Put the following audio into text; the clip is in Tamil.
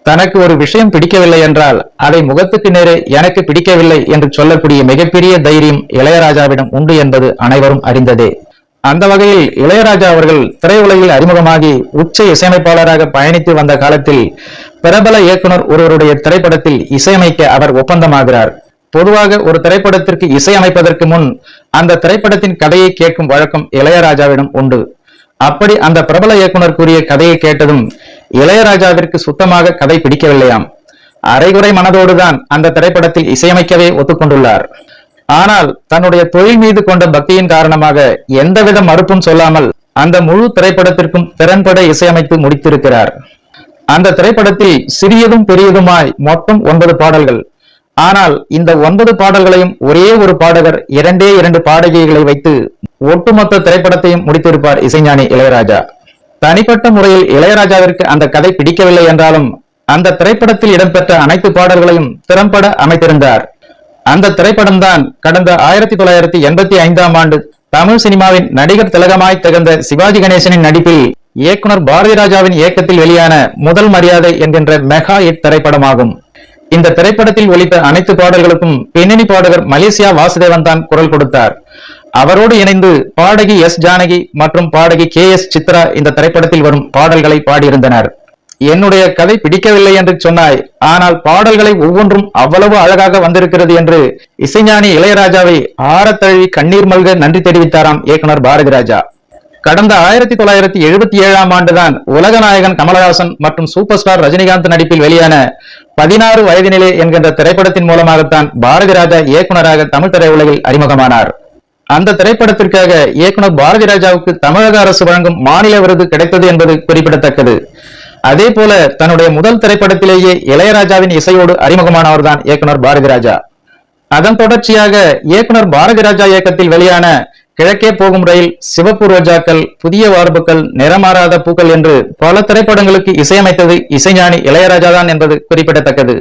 தனக்கு ஒரு விஷயம் பிடிக்கவில்லை என்றால் அதை முகத்துக்கு நேரே எனக்கு பிடிக்கவில்லை என்று சொல்லக்கூடிய மிகப்பெரிய தைரியம் இளையராஜாவிடம் உண்டு என்பது அனைவரும் அறிந்ததே. அந்த வகையில் இளையராஜா அவர்கள் திரையுலகில் அறிமுகமாகி உச்ச இசையமைப்பாளராக பயணித்து வந்த காலத்தில் பிரபல இயக்குனர் ஒருவருடைய திரைப்படத்தில் இசையமைக்க அவர் ஒப்பந்தமாகிறார். பொதுவாக ஒரு திரைப்படத்திற்கு இசையமைப்பதற்கு முன் அந்த திரைப்படத்தின் கதையை கேட்கும் வழக்கம் இளையராஜாவிடம் உண்டு. அப்படி அந்த பிரபல இயக்குனர் கூறிய கதையை கேட்டதும் இளையராஜாவிற்கு சுத்தமாக கதை பிடிக்கவில்லையாம். அரைகுறை மனதோடுதான் அந்த திரைப்படத்தில் இசையமைக்கவே ஒத்துக்கொண்டுள்ளார். ஆனால் தன்னுடைய தொழில் மீது கொண்ட பக்தியின் காரணமாக எந்தவித மறுப்பும் சொல்லாமல் அந்த முழு திரைப்படத்திற்கும் திறன்பட இசையமைத்து முடித்திருக்கிறார். அந்த திரைப்படத்தில் சிறியதும் பெரியதுமாய் மொத்தம் 9 பாடல்கள். ஆனால் இந்த 9 பாடல்களையும் ஒரே ஒரு பாடகர் 2 பாடகிகளை வைத்து ஒட்டுமொத்த திரைப்படத்தையும் முடித்திருப்பார் இசைஞானி இளையராஜா. தனிப்பட்ட முறையில் இளையராஜாவிற்கு அந்த கதை பிடிக்கவில்லை என்றாலும் அந்த திரைப்படத்தில் இடம்பெற்ற அனைத்து பாடல்களையும் திறம்பட அமைத்திருந்தார். அந்த திரைப்படம் தான் கடந்த 1985ஆம் ஆண்டு தமிழ் சினிமாவின் நடிகர் திலகமாய் திகழ்ந்த சிவாஜி கணேசனின் நடிப்பில் இயக்குனர் பாரதிராஜாவின் இயக்கத்தில் வெளியான முதல் மரியாதை என்கின்ற மெகா ஹிட் திரைப்படமாகும். இந்த திரைப்படத்தில் ஒலித்த அனைத்து பாடல்களுக்கும் பின்னணி பாடகர் மலேசியா வாசுதேவன் தான் குரல் கொடுத்தார். அவரோடு இணைந்து பாடகி எஸ் ஜானகி மற்றும் பாடகி KS சித்ரா இந்த திரைப்படத்தில் வரும் பாடல்களை பாடியிருந்தனர். என்னுடைய கதை பிடிக்கவில்லை என்று சொன்னாய், ஆனால் பாடல்களை ஒவ்வொன்றும் அவ்வளவு அழகாக வந்திருக்கிறது என்று இசைஞானி இளையராஜாவை ஆரத்தழுவி கண்ணீர் மல்க நன்றி தெரிவித்தாராம் இயக்குனர் பாரதிராஜா. கடந்த 1977ஆம் ஆண்டுதான் உலகநாயகன் கமலஹாசன் மற்றும் சூப்பர் ஸ்டார் ரஜினிகாந்த் நடிப்பில் வெளியான 16 வயதினிலே என்கின்ற திரைப்படத்தின் மூலமாகத்தான் பாரதிராஜா இயக்குனராக தமிழ் திரையுலகில் அறிமுகமானார். அந்த திரைப்படத்திற்காக இயக்குனர் பாரதிராஜாவுக்கு தமிழக அரசு வழங்கும் மாநில விருது கிடைத்தது என்பது குறிப்பிடத்தக்கது. அதே போல தன்னுடைய முதல் திரைப்படத்திலேயே இளையராஜாவின் இசையோடு அறிமுகமானவர்தான் இயக்குனர் பாரதிராஜா. அதன் தொடர்ச்சியாக இயக்குனர் பாரதிராஜா இயக்கத்தில் வெளியான கிழக்கே போகும் ரயில், சிவப்பு ரோஜாக்கள், புதிய வார்ப்புகள், நிறமாறாத பூக்கள் என்று பல திரைப்படங்களுக்கு இசையமைத்தது இசைஞானி இளையராஜா தான் என்பது குறிப்பிடத்தக்கது.